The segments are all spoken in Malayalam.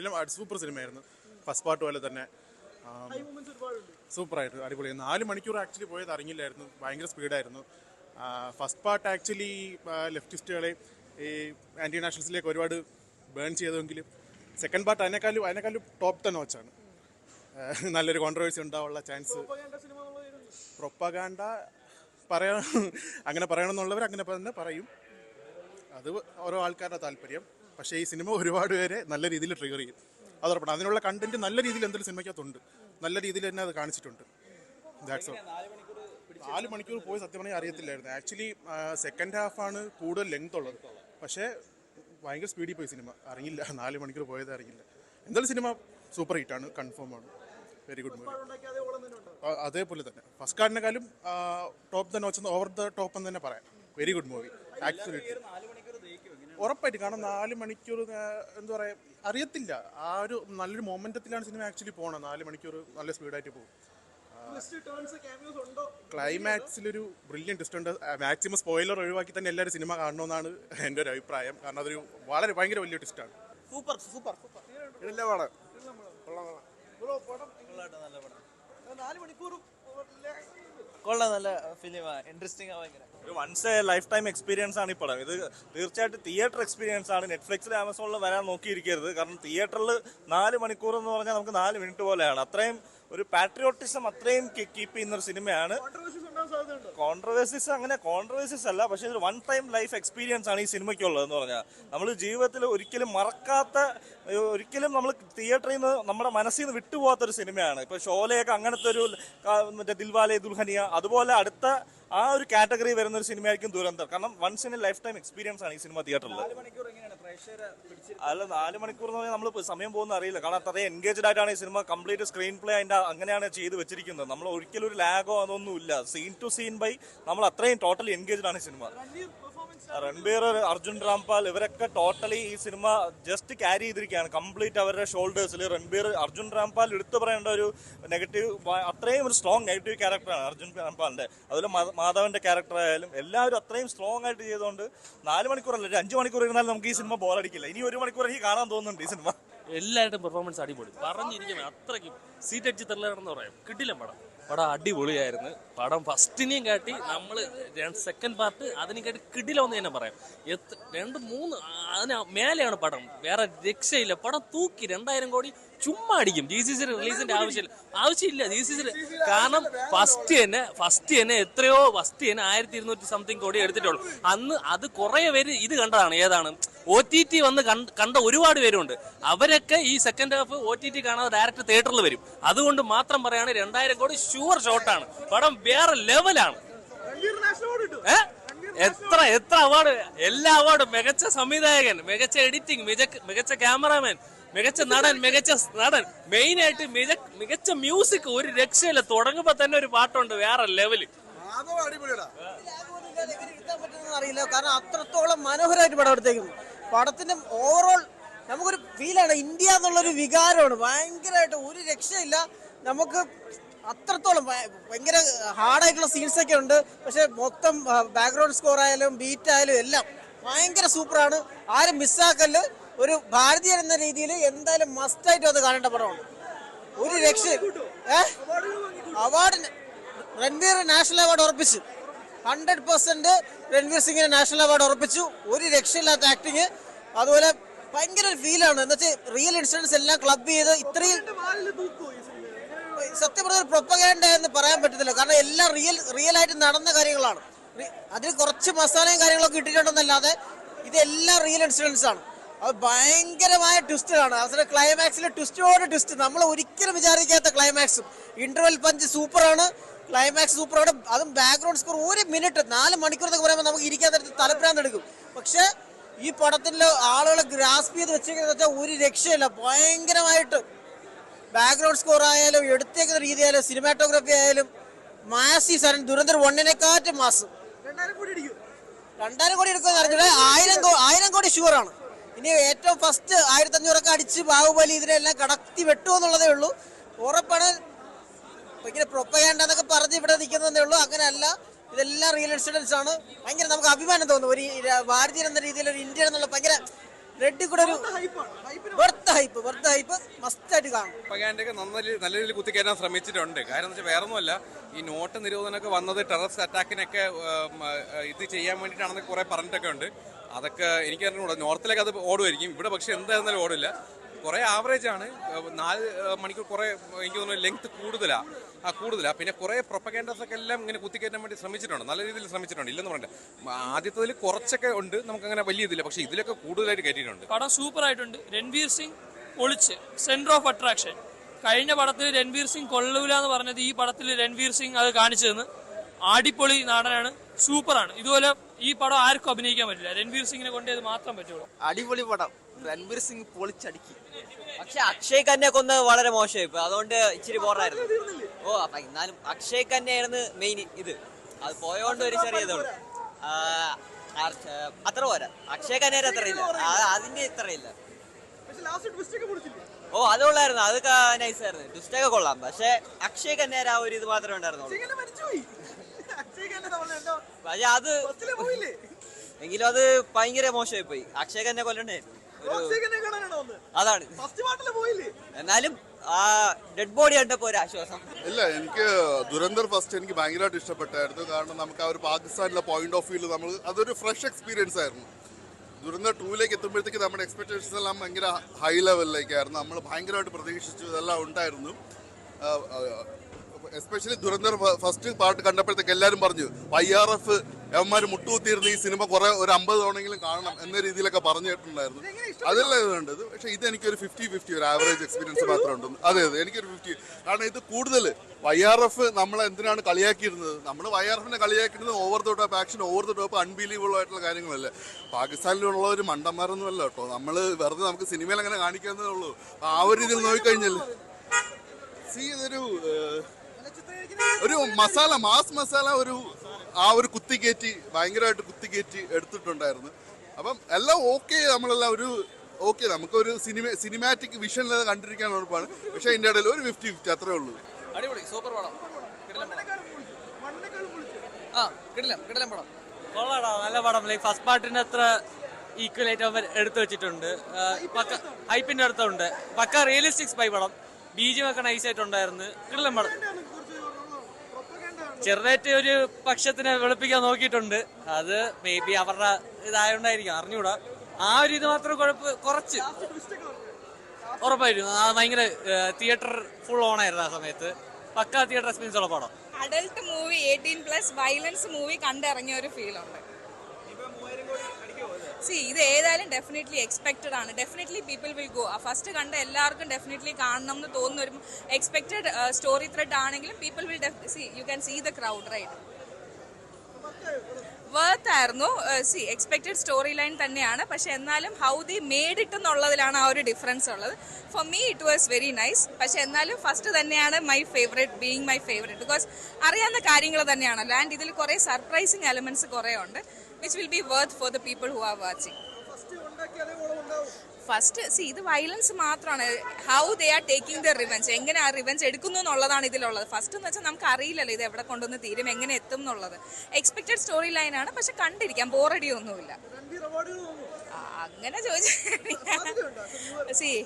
ഫിലിം സൂപ്പർ സിനിമയായിരുന്നു. ഫസ്റ്റ് പാർട്ട് പോലെ തന്നെ സൂപ്പറായിട്ട് അടിപൊളി. 4 മണിക്കൂർ ആക്ച്വലി പോയത് അറിഞ്ഞില്ലായിരുന്നു, ഭയങ്കര സ്പീഡായിരുന്നു. ഫസ്റ്റ് പാർട്ട് ആക്ച്വലി ലെഫ്റ്റിസ്റ്റുകളെ ഈ ആൻറ്റി നാഷണൽസിലേക്ക് ഒരുപാട് ബേൺ ചെയ്തെങ്കിലും സെക്കൻഡ് പാർട്ട് അതിനേക്കാളും ടോപ്പ് തന്നെ വെച്ചാണ്. നല്ലൊരു കോൺട്രവേഴ്സി ഉണ്ടാവാനുള്ള ചാൻസ്. പ്രൊപ്പഗാൻഡ അങ്ങനെ പറയണമെന്നുള്ളവർ അങ്ങനെ തന്നെ പറയും, അത് ഓരോ ആൾക്കാരുടെ താല്പര്യം. പക്ഷേ ഈ സിനിമ ഒരുപാട് പേരെ നല്ല രീതിയിൽ ട്രിഗർ ചെയ്യും. അതോടൊപ്പം അതിനുള്ള കണ്ടന്റ് നല്ല രീതിയിൽ എന്തെങ്കിലും സിനിമയ്ക്കകത്തുണ്ട്, നല്ല രീതിയിൽ തന്നെ അത് കാണിച്ചിട്ടുണ്ട്. That's all. 4 മണിക്കൂർ പോയി സത്യം പറഞ്ഞാൽ അറിയത്തില്ലായിരുന്നു. ആക്ച്വലി സെക്കൻഡ് ഹാഫാണ് കൂടുതൽ ലെങ്ത് ഉള്ളത്, പക്ഷേ ഭയങ്കര സ്പീഡിൽ പോയി സിനിമ, അറിയില്ല 4 മണിക്കൂർ പോയത് അറിയില്ല. എന്തായാലും സിനിമ സൂപ്പർ ഹിറ്റാണ്, കൺഫേം ആണ്. Very good movie. അതേപോലെ തന്നെ ഫസ്റ്റ് കാർഡിനെക്കാളും ടോപ്പ് തന്നെ വെച്ചത് ഓവർ ദ ടോപ്പ് എന്ന് തന്നെ പറയാം. Very good movie actually. ഉറപ്പായിട്ട്, കാരണം 4 മണിക്കൂർ എന്താ പറയുക അറിയത്തില്ല. ആ ഒരു നല്ലൊരു മൊമെന്റത്തിലാണ് സിനിമ ആക്ച്വലി പോകണം. 4 മണിക്കൂർ നല്ല സ്പീഡായിട്ട് പോകും. ക്ലൈമാക്സിലൊരു ബ്രില്യൻ ട്വിസ്റ്റ് ഉണ്ട്. മാക്സിമം സ്പോയിലർ ഒഴിവാക്കി തന്നെ എല്ലാവരും സിനിമ കാണണമെന്നാണ് എൻ്റെ ഒരു അഭിപ്രായം. കാരണം അതൊരു ഭയങ്കര വലിയ ട്വിസ്റ്റാണ്. സൂപ്പർ സൂപ്പർ സൂപ്പർ കൊള്ളാം, നല്ല ഫിലിമാണ്, ഇൻട്രസ്റ്റിംഗ് ആണ്, ഭയങ്കര ഒരു once a lifetime experience ആണ് ഈ പടം. ഇത് തീർച്ചയായിട്ടും തിയേറ്റർ എക്സ്പീരിയൻസ് ആണ്. നെറ്റ്ഫ്ലിക്സിൽ ആമസോണിൽ വരാൻ നോക്കിയിരിക്കരുത്. കാരണം തിയേറ്ററിൽ 4 മണിക്കൂർ എന്ന് പറഞ്ഞാൽ നമുക്ക് 4 മിനിറ്റ് പോലെയാണ്. അത്രയും ഒരു പാട്രിയോട്ടിസം അത്രയും കീപ്പ് ചെയ്യുന്നൊരു സിനിമയാണ്. കോൺട്രവേഴ്സീസ് അങ്ങനെ കോൺട്രവേഴ്സീസ് അല്ല, പക്ഷേ ഒരു വൺ ടൈം ലൈഫ് എക്സ്പീരിയൻസ് ആണ് ഈ സിനിമയ്ക്കുള്ളതെന്ന് പറഞ്ഞാൽ. നമ്മൾ ജീവിതത്തിൽ ഒരിക്കലും മറക്കാത്ത, ഒരിക്കലും നമ്മൾ തിയേറ്ററിൽ നിന്ന് നമ്മുടെ മനസ്സിൽ നിന്ന് വിട്ടുപോകാത്തൊരു സിനിമയാണ്. ഇപ്പോൾ ഷോലയൊക്കെ അങ്ങനത്തെ ഒരു മറ്റേ ദിൽവാലെ ദുൽഹനിയ, അതുപോലെ അടുത്ത ആ ഒരു കാറ്റഗറി വരുന്ന ഒരു സിനിമയായിരിക്കും ദുരന്തർ. കാരണം once in a lifetime experience ആണ് ഈ സിനിമ തിയേറ്ററിൽ. അല്ല 4 മണിക്കൂർ എന്ന് പറഞ്ഞാൽ നമ്മൾ സമയം പോകുന്ന അറിയില്ല. കാരണം അത്രയും എൻഗേജ്ഡ് ആയിട്ടാണ് ഈ സിനിമ കംപ്ലീറ്റ് സ്ക്രീൻ പ്ലേ അതിന്റെ അങ്ങനെയാണ് ചെയ്ത് വെച്ചിരിക്കുന്നത്. നമ്മൾ ഒരിക്കലും ഒരു ലാഗോ അതൊന്നും ഇല്ല. സീൻ ടു സീൻ ബൈ നമ്മൾ അത്രയും ടോട്ടലി എൻഗേജ്ഡ് ആണ് ഈ സിനിമ. രൺബീർ, അർജുൻ രാംപാൽ ഇവരൊക്കെ ടോട്ടലി ഈ സിനിമ ജസ്റ്റ് ക്യാരി ചെയ്തിരിക്കുകയാണ് കംപ്ലീറ്റ് അവരുടെ ഷോൾഡേഴ്സിൽ. രൺബീർ, അർജുൻ രാംപാൽ എടുത്തു പറയേണ്ട ഒരു നെഗറ്റീവ്, അത്രയും ഒരു സ്ട്രോങ് നെഗറ്റീവ് ക്യാരക്ടറാണ് അർജുൻ രാംപാലിന്റെ. അതുപോലെ മാധവന്റെ ക്യാരക്ടർ ആയാലും എല്ലാവരും അത്രയും സ്ട്രോങ് ആയിട്ട് ചെയ്തുകൊണ്ട് 4 മണിക്കൂറല്ല, ഒരു 5 മണിക്കൂർ ഇരുന്നാലും നമുക്ക് ഈ സിനിമ ബോറടിക്കില്ല. ഇനി 1 മണിക്കൂർ എനിക്ക് കാണാൻ തോന്നുന്നുണ്ട് ഈ സിനിമ. എല്ലാവരുടെയും പെർഫോമൻസ് അടിപൊളി, പറഞ്ഞിരിക്കുന്നത് അത്രയ്ക്കും സീറ്റ് അടിച്ച് തെല്ലാണെന്ന് പറയാം. കിട്ടില്ല പടം അടിപൊളിയായിരുന്നു. പടം ഫസ്റ്റിനെയും കാട്ടി നമ്മൾ സെക്കൻഡ് പാർട്ട് അതിനെ കാട്ടി കിടിലെന്ന് തന്നെ പറയാം. 2-3 അതിന് മേലെയാണ് പടം, വേറെ രക്ഷയില്ല. പടം തൂക്കി 2000 കോടി ചുമ്മാ അടിക്കും. GCC റിലീസിന്റെ ആവശ്യമില്ല GCC, കാരണം ഫസ്റ്റ് തന്നെ എത്രയോ 1200 സംതിങ് കോടി എടുത്തിട്ടുള്ളൂ. അന്ന് അത് കുറെ പേര് ഇത് കണ്ടതാണ്. ഏതാണ് OTT വന്ന് കണ്ട ഒരുപാട് പേരുണ്ട്. അവരൊക്കെ ഈ സെക്കൻഡ് ഹാഫ് OTT കാണാതെ ഡയറക്റ്റ് തിയേറ്ററിൽ വരും. അതുകൊണ്ട് മാത്രം പറയാണ് 2000 കോടി ഷുവർ ഷോട്ടാണ്. പടം വേറെ ലെവലാണ്. എത്ര അവാർഡ്, എല്ലാ അവാർഡും, മികച്ച സംവിധായകൻ, മികച്ച എഡിറ്റിംഗ്, മികച്ച ക്യാമറാമാൻ, മികച്ച നടൻ, മെയിൻ ആയിട്ട് മികച്ച മ്യൂസിക്. ഒരു രക്ഷയില്ല. തുടങ്ങുമ്പോ തന്നെ ഒരു പാട്ടുണ്ട് വേറെ ലെവല്. അറിയില്ല, കാരണം അത്രത്തോളം മനോഹരമായിട്ട് പടം എടുത്തേക്കുന്നു. പടത്തിന്റെ ഓവറോൾ നമുക്കൊരു ഫീലാണ്. ഇന്ത്യ എന്നുള്ളൊരു വികാരമാണ് ഭയങ്കരമായിട്ട്. ഒരു രക്ഷയില്ല. നമുക്ക് അത്രത്തോളം ഭയങ്കര ഹാർഡായിട്ടുള്ള സീൻസ് ഒക്കെ ഉണ്ട്. പക്ഷെ മൊത്തം ബാക്ക്ഗ്രൗണ്ട് സ്കോർ ആയാലും ബീറ്റ് ആയാലും എല്ലാം ഭയങ്കര സൂപ്പറാണ്. ആരും മിസ്സാക്കല്ല്. ഒരു ഭാരതീയൻ എന്ന രീതിയിൽ എന്തായാലും മസ്റ്റായിട്ട് അത് കാണേണ്ട പടമാണ്. ഒരു രക്ഷ. അവാർഡ് രൺബീർ നാഷണൽ അവാർഡ് ഉറപ്പിച്ചു. 100% രൺവീർ സിംഗിന് നാഷണൽ അവാർഡ് ഉറപ്പിച്ചു. ഒരു രക്ഷയില്ലാത്ത ആക്ടിങ്. അതുപോലെ ഭയങ്കര ഒരു ഫീലാണ്. എന്താ വെച്ചാൽ റിയൽ ഇൻസിഡൻസ് എല്ലാം ക്ലബ് ചെയ്ത് ഇത്രയും സത്യം പറഞ്ഞ പ്രൊപ്പഗാൻഡ എന്ന് പറയാൻ പറ്റത്തില്ല. കാരണം എല്ലാം റിയൽ ആയിട്ട് നടന്ന കാര്യങ്ങളാണ്. അതിൽ കുറച്ച് മസാലയും കാര്യങ്ങളൊക്കെ ഇട്ടിട്ടുണ്ടെന്നല്ലാതെ ഇതെല്ലാം റിയൽ ഇൻസിഡൻസ് ആണ്. അത് ഭയങ്കരമായ ട്വിസ്റ്റാണ്. അവരുടെ ക്ലൈമാക്സിലെ ട്വിസ്റ്റോട് ട്വിസ്റ്റ്, നമ്മൾ ഒരിക്കലും വിചാരിക്കാത്ത ക്ലൈമാക്സും. ഇന്റർവെൽ പഞ്ച് സൂപ്പറാണ്, ക്ലൈമാക്സ് സൂപ്പറാണ്. അതും ബാക്ക്ഗ്രൗണ്ട് സ്കോർ 1 മിനിറ്റ് 4 മണിക്കൂർ എന്നൊക്കെ പറയുമ്പോൾ നമുക്ക് ഇരിക്കാൻ നേരത്ത് തലപ്രാന്തെടുക്കും. പക്ഷെ ഈ പടത്തിലെ ആളുകളെ ഗ്രാസ്പ് ചെയ്ത് വെച്ചേക്കുന്നത് വെച്ചാൽ ഒരു രക്ഷയില്ല. ഭയങ്കരമായിട്ട് ബാക്ക്ഗ്രൗണ്ട് സ്കോർ ആയാലും എടുത്തേക്കുന്ന രീതി ആയാലും സിനിമാറ്റോഗ്രാഫി ആയാലും മാസി സാധനം. ദുരന്തർ 1-നെക്കാട്ടും മാസം. 2000 കോടി എടുക്കുമെന്ന് അറിഞ്ഞില്ല. 1000 കോടി ഷുവറാണ്. ഇനി ഏറ്റവും ഫസ്റ്റ് 1500 അടിച്ച് ബാഹുബലി ഇതിനെല്ലാം കടത്തി വെട്ടുമോ എന്നുള്ളതേ ഉള്ളൂ. ഉറപ്പാണ്. ഭയങ്കര പ്രൊപ്പഗാൻഡ പറഞ്ഞ് ഇവിടെ നിൽക്കുന്നതേ ഉള്ളൂ. അങ്ങനെയല്ല, ഇതെല്ലാം റിയൽ ഇൻസിഡൻസ് ആണ്. ഭയങ്കര നമുക്ക് അഭിമാനം തോന്നും. ഒരു ഭാരതീയൻ എന്ന രീതിയിൽ ഒരു ഇന്ത്യൻ എന്നുള്ള ഭയങ്കര റെഡിൽ കൂടെ ഒരു വെറുത്ത ഹൈപ്പ് മസ്റ്റായിട്ട് കാണും. പ്രൊപ്പഗാൻഡയൊക്കെ നല്ല രീതിയിൽ കുത്തിക്കയറ്റാൻ ശ്രമിച്ചിട്ടുണ്ട്. കാര്യം എന്ന് വെച്ചാൽ വേറൊന്നുമല്ല, ഈ നോട്ട് നിരോധനമൊക്കെ വന്നത് ടെററിസ്റ്റ് അറ്റാക്കിനൊക്കെ ഇത് ചെയ്യാൻ വേണ്ടിയിട്ടാണെന്ന് കുറേ പറഞ്ഞിട്ടൊക്കെ ഉണ്ട്. അതൊക്കെ എനിക്ക് അറിഞ്ഞൂടാ. നോർത്തിലേക്ക് അത് ഓടുമായിരിക്കും, ഇവിടെ പക്ഷെ എന്തായിരുന്നാലും ഓടില്ല. കുറേ ആവറേജ് ആണ്. 4 മണിക്കൂർ കുറേ എനിക്ക് തോന്നുന്നു ലെങ്ത് കൂടുതലാണ്. പിന്നെ കുറേ പ്രൊപ്പഗാൻഡസ് ഒക്കെ എല്ലാം ഇങ്ങനെ കുത്തിക്കയറ്റാൻ വേണ്ടി ശ്രമിച്ചിട്ടുണ്ട്, നല്ല രീതിയിൽ ശ്രമിച്ചിട്ടുണ്ട്, ഇല്ലെന്ന് പറഞ്ഞില്ല. ആദ്യത്തിൽ കുറച്ചൊക്കെ ഉണ്ട്, നമുക്കങ്ങനെ വലിയ ഇതില്ല. പക്ഷേ ഇതിലൊക്കെ കൂടുതലായിട്ട് കയറ്റിയിട്ടുണ്ട്. പടം സൂപ്പർ ആയിട്ടുണ്ട്. രൺവീർ സിംഗ് ഒളിച്ച് സെന്റർ ഓഫ് അട്രാക്ഷൻ. കഴിഞ്ഞ പടത്തിൽ രൺവീർ സിംഗ് കൊള്ളൂല എന്ന് പറഞ്ഞത് ഈ പടത്തിൽ രൺവീർ സിംഗ് അത് കാണിച്ചു തന്ന് അടിപൊളി നാടനാണ്, സൂപ്പറാണ്. ഇതുപോലെ ഈ പടം ആർക്കും അഭിനയിക്കാൻ പറ്റില്ല, രൺവീർ സിംഗിനെ കൊണ്ടേ അത് മാത്രം പറ്റുള്ളൂ. അടിപൊളി പടം, രൺവീർ സിംഗ് പൊളിച്ചടുക്കി. പക്ഷെ അക്ഷയ് കന്നെ കൊന്നത് വളരെ മോശമായി, അതുകൊണ്ട് ഇച്ചിരി ബോറായിരുന്നു. അപ്പൊ എന്നാലും അക്ഷയ് കന്നെയായിരുന്നു മെയിൻ ഇത്, അത് പോയോണ്ട് ഒരു ചെറിയ ഇതുള്ളൂ. അത്ര പോരാ, അക്ഷയ് കന്നേരെ അത്രയില്ല, അതിന്റെ ഇത്രയില്ല. അതുകൊള്ളായിരുന്നു, അത് നൈസായിരുന്നു. ട്വിസ്റ്റൊക്കെ കൊള്ളാം, പക്ഷെ അക്ഷയ് കന്നേര ആ ഒരു ഇത് മാത്രമേ ഉണ്ടായിരുന്നുള്ളൂ. പക്ഷെ അത് എങ്കിലും അത് ഭയങ്കര മോശമായി പോയി. അക്ഷയ് കന്നെ കൊല്ലണ്ടായിരുന്നു, അതാണ്. എന്നാലും ആ ഡെഡ് ബോഡി കണ്ടപ്പോ ഒരു ആശ്വാസം. ഇല്ല, എനിക്ക് ദുരന്തർ ഫസ്റ്റ് എനിക്ക് ഭയങ്കരമായിട്ട് ഇഷ്ടപ്പെട്ടായിരുന്നു. കാരണം നമുക്ക് ആ ഒരു പാകിസ്ഥാനിലെ പോയിന്റ് ഓഫ് വ്യൂല് നമ്മൾ അതൊരു ഫ്രഷ് എക്സ്പീരിയൻസ് ആയിരുന്നു. ദുരന്തർ 2ലേക്ക് എത്തുമ്പോഴത്തേക്ക് നമ്മുടെ എക്സ്പെക്ടേഷൻസ് എല്ലാം ഭയങ്കര ഹൈ ലെവലിലേക്കായിരുന്നു. നമ്മൾ ഭയങ്കരമായിട്ട് പ്രതീക്ഷിച്ചു, ഇതെല്ലാം ഉണ്ടായിരുന്നു. എസ്പെഷ്യലി ദുരന്തർ ഫസ്റ്റ് പാർട്ട് കണ്ടപ്പോഴത്തേക്ക് എല്ലാവരും പറഞ്ഞു YRF അവന്മാർ മുട്ടുകുത്തിയിരുന്ന ഈ സിനിമ കുറെ ഒരു 50 തവണയെങ്കിലും കാണണം എന്ന രീതിയിലൊക്കെ പറഞ്ഞു കേട്ടിട്ടുണ്ടായിരുന്നു. അതെല്ലാം ഇതുണ്ട്. പക്ഷേ ഇതെനിക്കൊരു 50-50 ഒരു ആവറേജ് എക്സ്പീരിയൻസ് മാത്രമേ ഉണ്ട്. അതെ, എനിക്കൊരു 50. കാരണം ഇത് കൂടുതൽ YRF നമ്മളെ എന്തിനാണ് കളിയാക്കിയിരുന്നത്? നമ്മൾ YRFനെ കളിയാക്കിയിരുന്നത് over the top action, over the top unbelievable ആയിട്ടുള്ള കാര്യങ്ങളല്ലേ. പാകിസ്ഥാനിലുള്ള ഒരു മണ്ടന്മാരൊന്നുമല്ല കേട്ടോ. നമ്മൾ വെറുതെ നമുക്ക് സിനിമയിൽ അങ്ങനെ കാണിക്കാന്നേ ഉള്ളൂ. ആ ഒരു രീതിയിൽ നോക്കിക്കഴിഞ്ഞാൽ ഇതൊരു മാസ് മസാല ആ ഒരു കുത്തിക്കയറ്റി ഭയങ്കരമായിട്ട് കുത്തിക്കയറ്റി എടുത്തിട്ടുണ്ടായിരുന്നു. അപ്പം എല്ലാം ഓക്കെ, നമ്മളെല്ലാം ഓക്കെ, നമുക്കൊരു സിനിമാറ്റിക് വിഷൻ കണ്ടിരിക്കാൻ ഉറപ്പാണ്. പക്ഷെ അതിൻ്റെ ഇടയിൽ ഒരു 50-50 അത്രേ ഉള്ളൂ. അടിപൊളി സൂപ്പർ പടം, കിടിലം പടം. കൊള്ളാടാ, നല്ല പടം. ലൈക്ക് ഫസ്റ്റ് പാർട്ടിന് അത്ര ഈക്വൽ ആയിട്ട് അവർ എടുത്തു വെച്ചിട്ടുണ്ട്. പക്ക ഹൈപ്പിന്റെ അടുത്തുണ്ട്, പക്ക റിയലിസ്റ്റിക് സ്പൈ പടം. BGM ഒക്കെ നൈസായിട്ടുണ്ടായിരുന്നു. കിടിലം പടം. ചെറുതായിട്ട് ഒരു പക്ഷത്തിനെ വെളുപ്പിക്കാൻ നോക്കിയിട്ടുണ്ട്, അത് മേ ബി അവരുടെ ഇതായോണ്ടായിരിക്കും, അറിഞ്ഞൂടാ. ആ ഒരു ഇത് മാത്രം കുറച്ച് ഉറപ്പായിരുന്നു. ഭയങ്കര തിയേറ്റർ ഫുൾ ഓൺ ആയിരുന്നു ആ സമയത്ത്. പക്കാ തിയേറ്റർ എക്സ്പീരിയൻസ് ഉള്ള പടം. അഡൽട്ട് മൂവി 18+ വയലൻസ് മൂവി കണ്ടിറങ്ങിയ ഒരു ഫീൽ ഉണ്ട്. ഇത് ഏതായാലും ഡെഫിനറ്റ്ലി എക്സ്പെക്റ്റഡ് ആണ്. Definitely people will go. First കണ്ട എല്ലാവർക്കും ഡെഫിനറ്റ്ലി കാണണം എന്ന് തോന്നുന്ന ഒരു എക്സ്പെക്റ്റഡ് സ്റ്റോറി ത്രെഡ് ആണെങ്കിലും people will you can see the crowd right. Worth ആയിരുന്നു. എക്സ്പെക്റ്റഡ് സ്റ്റോറി ലൈൻ തന്നെയാണ്, പക്ഷെ എന്നാലും ഹൗ ദി മേഡ് ഇറ്റ് എന്നുള്ളതിലാണ് ആ ഒരു ഡിഫറൻസ് ഉള്ളത്. For me it was very nice. പക്ഷെ എന്നാലും ഫസ്റ്റ് തന്നെയാണ് my favourite, being my favourite, because അറിയാവുന്ന കാര്യങ്ങൾ തന്നെയാണല്ലോ. ആൻഡ് ഇതിൽ കുറേ സർപ്രൈസിങ് എലമെന്റ്സ് കുറേ ഉണ്ട്, which will be worth for the people who are watching. First ഇത് വയലൻസ് മാത്രമാണ്. How they are taking the revenge, എങ്ങനെ ആ റിവെഞ്ച് എടുക്കുന്നു എന്നുള്ളതാണ് ഇതിലുള്ളത്. ഫസ്റ്റ് എന്ന് വെച്ചാൽ നമുക്ക് അറിയില്ലല്ലോ ഇത് എവിടെ കൊണ്ടുവന്ന് തീരും, എങ്ങനെ എത്തും എന്നുള്ളത്. എക്സ്പെക്റ്റഡ് സ്റ്റോറി ലൈനാണ്, പക്ഷെ കണ്ടിരിക്കാം, ബോറടിയൊന്നുമില്ല. അങ്ങനെ ചോദിച്ചാൽ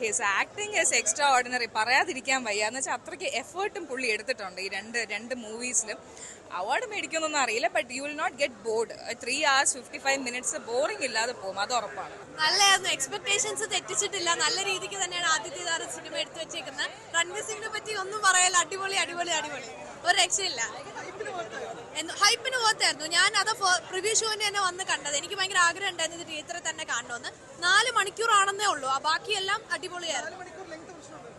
his acting is extra ordinary, പറയാതിരിക്കാൻ വയ്യ. എന്ന് വെച്ചാൽ അത്രയ്ക്ക് എഫേർട്ടും പുള്ളി എടുത്തിട്ടുണ്ട് ഈ രണ്ട് മൂവീസിലും. അവാർഡ് മേടിക്കുന്നൊന്നും അറിയില്ല, but you will not get bored. 3 hours 55 minutes boring ഇല്ലാതെ പോകും, അത് ഉറപ്പാണ്. നല്ലതായിരുന്നു, എക്സ്പെക്ടേഷൻസ് തെറ്റിച്ചിട്ടില്ല. നല്ല രീതിക്ക് തന്നെയാണ് ആദിത്യ താര സിനിമ എടുത്തു വെച്ചേക്കുന്നത്. രൺവീർ സിംഗിനെ പറ്റി ഒന്നും പറയാല്ല, അടിപൊളി, ഒരു രക്ഷയില്ല. ഹൈപ്പിന് പോകത്തായിരുന്നു. ഞാൻ അത് പ്രിവ്യൂ ഷോന് തന്നെ വന്ന് കണ്ടത്. എനിക്ക് ഭയങ്കര ആഗ്രഹം ഉണ്ടായിരുന്നു തിയേറ്ററിൽ തന്നെ കാണണമെന്ന്. 4 മണിക്കൂറാണെന്നേ ഉള്ളൂ, ബാക്കിയെല്ലാം അടിപൊളിയായിരുന്നു.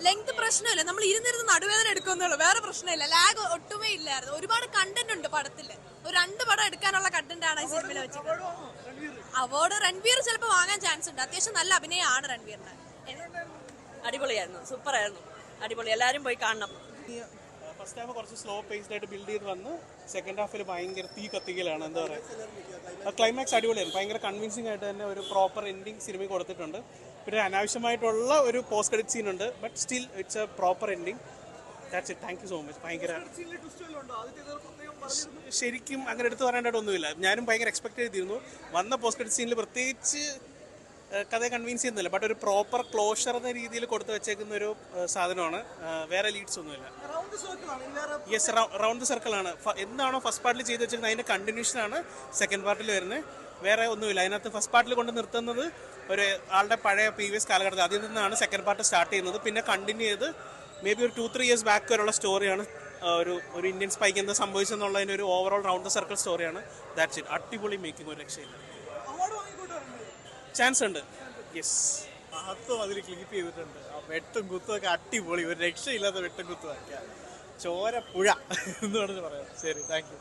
ലെങ്ത് പ്രശ്നമില്ല, നമ്മൾ ഇരുന്നിരുന്ന് നടുവേദന എടുക്കുന്നുള്ളൂ, വേറെ പ്രശ്നമില്ല. ലാഗ് ഒട്ടുമേ ഇല്ലായിരുന്നു. ഒരുപാട് കണ്ടന്റ് ഉണ്ട് പടത്തില്. ഒരു 2 പടം എടുക്കാനുള്ള കണ്ടന്റ് ആണ് ഈ സിനിമയിൽ വെച്ചത്. അവാർഡ് രൺവീർ ചിലപ്പോൾ വാങ്ങാൻ ചാൻസ് ഉണ്ട്. അത്യാവശ്യം നല്ല അഭിനയമാണ് രൺവീറിന്. അടിപൊളിയായിരുന്നു, സൂപ്പറായിരുന്നു, അടിപൊളി. എല്ലാവരും പോയി കാണണം. ഫസ്റ്റ് ഹാഫ് കുറച്ച് സ്ലോ പേസ്ഡ് ആയിട്ട് ബിൽഡ് ചെയ്ത് വന്ന് സെക്കൻഡ് ഹാഫിൽ ഭയങ്കര തീ കത്തിക്കലാണ്. എന്താ പറയുക, ക്ലൈമാക്സ് അടിപൊളിയായിരുന്നു. ഭയങ്കര കൺവിൻസിംഗ് ആയിട്ട് തന്നെ ഒരു പ്രോപ്പർ എൻഡിങ് സിനിമ കൊടുത്തിട്ടുണ്ട്. പിന്നെ അനാവശ്യമായിട്ടുള്ള ഒരു പോസ്റ്റ് ക്രെഡിറ്റ് സീൻ ഉണ്ട്, but still it's A proper ending. That's it. Thank you so much. ഭയങ്കര ശരിക്കും അങ്ങനെ എടുത്ത് പറയേണ്ടതൊന്നുമില്ല. ഞാനും ഭയങ്കര എക്സ്പെക്ട് ചെയ്തിരുന്നു. വന്ന പോസ്റ്റ് ക്രെഡിറ്റ് സീനിൽ പ്രത്യേകിച്ച് കഥയെ കൺവിൻസ് ചെയ്യുന്നില്ല. ബട്ട് ഒരു പ്രോപ്പർ ക്ലോഷർ എന്ന രീതിയിൽ കൊടുത്തു വെച്ചേക്കുന്ന ഒരു സാധനമാണ്. വേറെ ലീഡ്സ് ഒന്നുമില്ല. യെസ്, റൗണ്ട് ദ സർക്കിൾ ആണ്. എന്താണോ ഫസ്റ്റ് പാർട്ടിൽ ചെയ്ത് വെച്ചിരിക്കുന്നത് അതിന്റെ കണ്ടിന്യൂഷൻ ആണ് സെക്കൻഡ് പാർട്ടിൽ വരുന്നത്. വേറെ ഒന്നുമില്ല അതിനകത്ത്. ഫസ്റ്റ് പാർട്ടിൽ കൊണ്ട് നിർത്തുന്നത് ഒരു ആളുടെ പഴയ പ്രീവിയസ് കാലഘട്ടത്തിൽ അതിൽ നിന്നാണ് സെക്കൻഡ് പാർട്ട് സ്റ്റാർട്ട് ചെയ്യുന്നത്. പിന്നെ കണ്ടിന്യൂ ചെയ്ത് മേ ബി ഒരു 2-3 years ബാക്ക് വരെയുള്ള സ്റ്റോറിയാണ്. ഒരു ഇന്ത്യൻ സ്പൈക്ക് എന്താ സംഭവിച്ചെന്നുള്ളതിൻ്റെ ഒരു ഓവറോൾ റൗണ്ട് ദ സർക്കിൾ സ്റ്റോറിയാണ്. That's it. അടിപൊളി മേക്കിംഗ്, ഒരു രക്ഷയില്ല. ചാൻസ് ഉണ്ട്. യെസ്, മഹത്വം അതിൽ ക്ലീപ്പ് ചെയ്തിട്ടുണ്ട്. ആ വെട്ടും കുത്തുമൊക്കെ അടിപൊളി, ഒരു രക്ഷയില്ലാത്ത വെട്ടും കുത്തുമൊക്കെ. ചോര പുഴ എന്ന് പറഞ്ഞ് പറയാം. ശരി, താങ്ക് യു.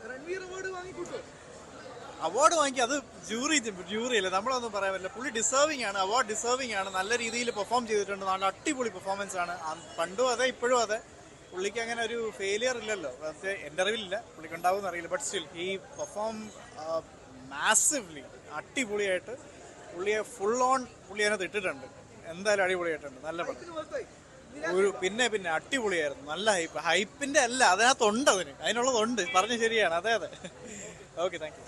അവാർഡ് വാങ്ങി അത് ജൂറിയല്ല, നമ്മളൊന്നും പറയാൻ പറ്റില്ല. പുള്ളി ഡിസേർവിംഗ് ആണ്, അവാർഡ് ഡിസേർവിംഗ് ആണ്. നല്ല രീതിയിൽ പെർഫോം ചെയ്തിട്ടുണ്ട്. നല്ല അടിപൊളി പെർഫോമൻസ് ആണ്. പണ്ടും അതെ ഇപ്പോഴും അതെ. പുള്ളിക്ക് അങ്ങനെ ഒരു ഫെയിലിയർ ഇല്ലല്ലോ. പക്ഷേ എൻ്റെ അറിവിലില്ല, പുള്ളിക്ക് ഉണ്ടാവും എന്നറിയില്ല. ബട്ട് സ്റ്റിൽ ഈ പെർഫോം മാസിവ്ലി അടിപൊളിയായിട്ട്. പുള്ളിയെ ഫുൾ ഓൺ പുള്ളി അതിനകത്ത് ഇട്ടിട്ടുണ്ട്. എന്തായാലും അടിപൊളിയായിട്ടുണ്ട്. നല്ല പടം. പിന്നെ അടിപൊളിയായിരുന്നു. നല്ല ഹൈപ്പിന്റെ അല്ല, അതിനകത്തുണ്ട്, അതിനുള്ളതുണ്ട്. പറഞ്ഞ ശരിയാണ്. അതെ. Okay, thank you.